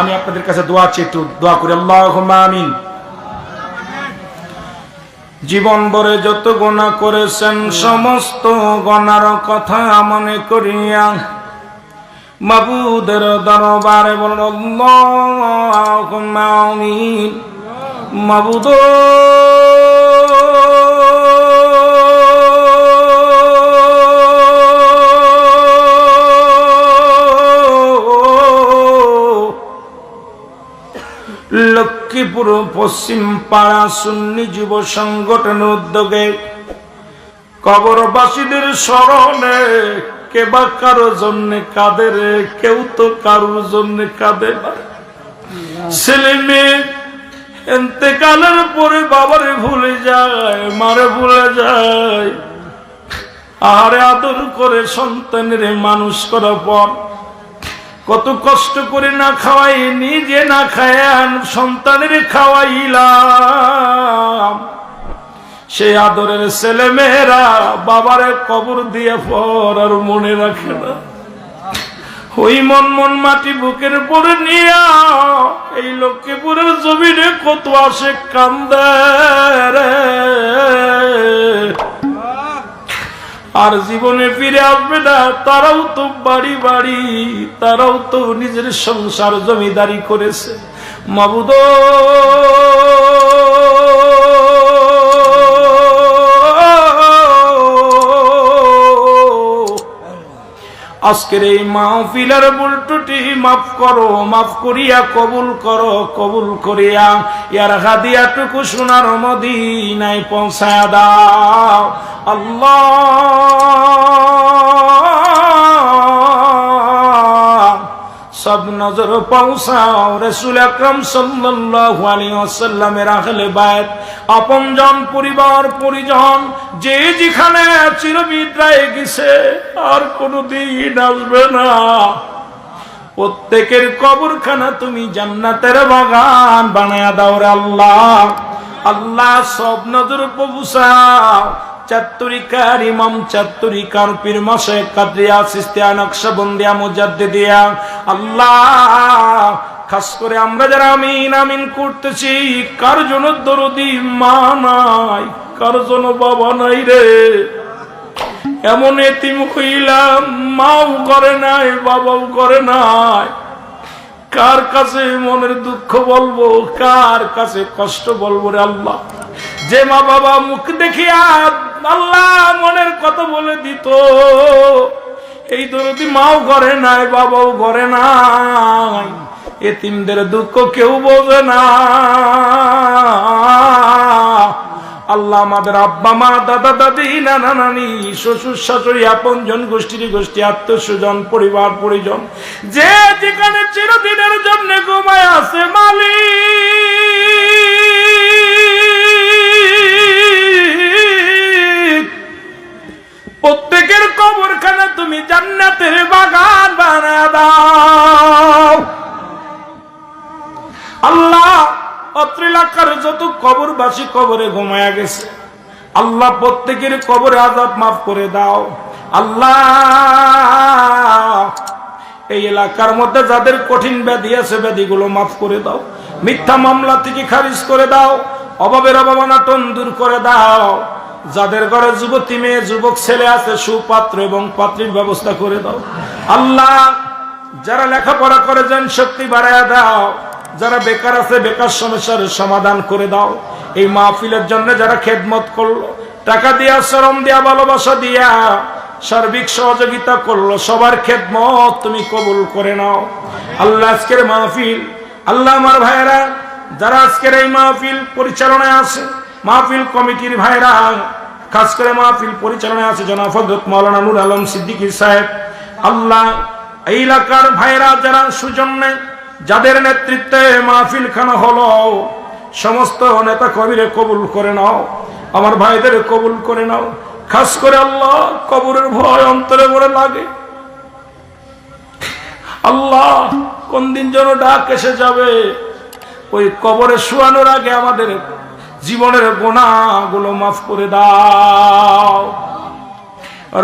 আমি আপনাদের কাছে দোয়া চেয়ে একটু দোয়া করি, আল্লাহুম্মা আমিন। জীবন ভরে যত গুনাহ করেছেন সমস্ত গুনার কথা মনে করিয়া মাবুদের দরবারে বলুন আল্লাহুম্মা আমিন। মাবুদ লক্ষ্মীপুর পশ্চিম পাড়া সুন্নি যুব সংগঠন উদ্যোগে কবরবাসীদের স্মরণে কে বা কারো জন্য কাঁদে রে, কেউ তো কারোর জন্য কাঁদে না। ছেলে মেয়ে ইন্তেকালের পরে বাবারে ভুলে যায়, মারে ভুলে যায়, আহারে আদর করে সন্তানের মানুষ করার পর কত কষ্ট করে না খাওয়াই, নিজে না খায়ান সন্তানের খাওয়াইলাম। সেই আদরের ছেলে মেয়েরা বাবারে কবর দিয়ে পর আর মনে রাখে না। ওই মন মাটি বুকের পরে নিয়া এই লক্ষ্মীপুরের জমিনে কত আসে কান্দে রে, আর জীবনে ফিরে আসবে না। তারাও তো বাড়ি বাড়ি, তারাও তো নিজের সংসার জমিদারি করেছে। মাবুদ আজকের এই মাহফিলের ভুল ত্রুটি মাফ করো, মাফ করিয়া কবুল করো, কবুল করিয়া ইয়ার হাদিয়াটুকু সোনার মদিনায় পৌঁছায়া দাও। আল্লাহ সব নজর পৌঁছাও রাসূল আকরাম সাল্লাল্লাহু আলাইহি ওয়াসাল্লামের আহলে বায়ত, আপনজন, পরিবার পরিজন যে যেখানে চিরবিদায় গেছে আর কোনদিন আসবে না, প্রত্যেকের কবরখানা তুমি জান্নাতের বাগান বানায়া দাও রে আল্লাহ। আল্লাহ সব নজর পৌঁছাও চাতুরিকার ইমাম, চাতুরিকার পীর মাশায়েখ কাদরিয়া, চিশতিয়া, নকশবন্দিয়া, মুজাদ্দিদিয়া। আল্লাহ খাস করে আমরা যারা আমিন আমিন করতেছি, কার জন্য দরদি মা নাই, কার জন্য বাবা নাই রে। এমন এতিম হইলাম, মাও করে নাই, বাবাও করে নাই। কার কাছে মনের দুঃখ বলবো, কার কাছে কষ্ট বলবো রে আল্লাহ। যে মা বাবা মুখ দেখিয়া আল্লাহ মনের কথা বলে দিত, এই দরদি মাও করে নাই, বাবাও করে নাই। এতিমদের দুঃখ কেউ বোঝে না। আল্লাহ আমাদের আব্বা মা, দাদা দাদি, নানা নানি, শ্বশুর শাশুড়ি, আপনজন, গোষ্ঠীর গোষ্ঠী, আত্মস্বজন, পরিবার পরিজন যে যেখানে চিরদিনের জন্য ঘুমায় আছে, মালিক প্রত্যেকের কবরখানা তুমি জান্নাতের বাগান বানায়া দাও। আল্লাহ অত্র এলাকার যত কবরবাসী কবরে ঘুমায়া গেছে, আল্লাহ প্রত্যেকের কবরে আযাব মাফ করে দাও। আল্লাহ এই এলাকার মধ্যে যাদের কঠিন ব্যাধি আছে, ব্যাধিগুলো মাফ করে দাও। মিথ্যা মামলা থেকে খারিজ করে দাও। অভাবের অভাবনাটন দূর করে দাও। যাদের ঘরে যুবতী মেয়ে, যুবক ছেলে আছে, সুপাত্র এবং পাত্রীর ব্যবস্থা করে দাও। আল্লাহ যারা লেখাপড়া করে যান শক্তি বাড়ায়া দাও। যারা বেকার আছে বেকার সমস্যার সমাধান করে দাও। এই মাহফিলের জন্য যারা খেদমত করলো, টাকা দিয়া, শ্রম দিয়া, ভালোবাসা দিয়া, সার্বিক সহযোগিতা করলো, সবার খেদমত তুমি কবুল করে নাও। আল্লাহ আজকের মাহফিল, আল্লাহ আমার ভাইয়েরা যারা আজকের এই মাহফিল পরিচালনায় আছে, মাহফিল কমিটির ভাইরা, খাস করে মাহফিল পরিচালনায় আছে জনাব হযরত মাওলানা নূর আলম সিদ্দিকী সাহেব। আল্লাহ এই এলাকার ভাইরা যারা সুজন্যে, যাদের নেতৃত্বে মাহফিল খানা হলো, সমস্ত নেতা কর্মীরে কবুল করে নাও। আমার ভাইদের কবুল করে নাও। খাস করে আল্লাহ কবরের ভয় অন্তরে ভরে লাগে। আল্লাহ কোন দিন যেন ডাক এসে যাবে, ওই কবরে শুয়ানোর আগে আমাদের জীবনের গুনাহগুলো মাফ করে দাও।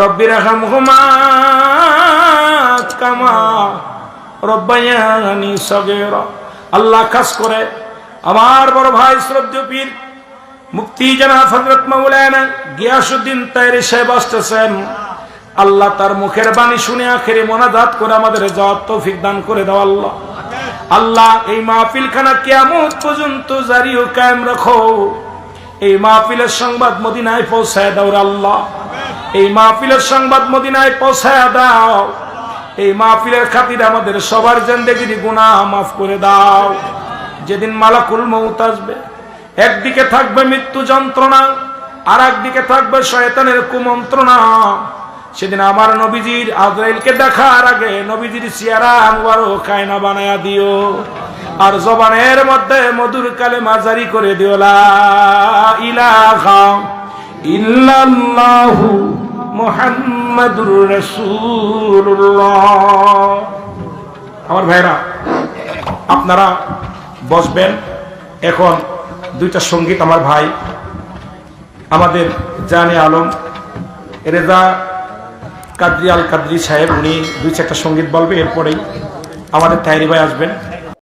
রব্বির রহমহুমা কামা রব্বায়ানি সগীরা। আল্লাহ খাস করে আমার বড় ভাই শ্রদ্ধেয় পীর মুফতি জনাব হযরত মাওলানা গিয়াসউদ্দিন তায়রি সাহেব আসতেছেন। আল্লাহ তার মুখের বাণী শুনে আখেরে মোনাজাত করে আমাদের যাওয়ার তৌফিক দান করে দাও আল্লাহ। আল্লাহ এই মাহফিল খানা কিয়ামত পর্যন্ত জারি ও কায়েম রাখো। এই মাহফিলের সংবাদ মদিনায় পৌঁছায় দাও আল্লাহ। এই মাহফিলের সংবাদ মদিনায় পৌঁছায় দাও। এই মাহফিলের খাতিরে আমাদের সবার জিন্দেগির গুনাহ মাফ করে দাও। যেদিন মালাকুল মউত আসবে, একদিকে থাকবে মৃত্যু যন্ত্রণা, আর একদিকে থাকবে শয়তানের কুমন্ত্রণা। সেদিন আমার নবীজির আজরাইলকে দেখার আগে নবীজির চেহারা মুবারক আয়না বানায়া দিও, আর জবানের মধ্যে মধুর কালেমা জারি করে দিও, লা ইলাহা ইল্লাল্লাহু মুহাম্মাদুর রাসূলুল্লাহ। আমার ভাইরা, আপনারা বসবেন। এখন দুইটা সঙ্গীত আমার ভাই আমাদের জানে আলম রেজা কাদরি আল কাদরি সাহেব, উনি দুই চারটা সঙ্গীত বলবে। এরপরেই আমাদের তাহেরি ভাই আসবেন।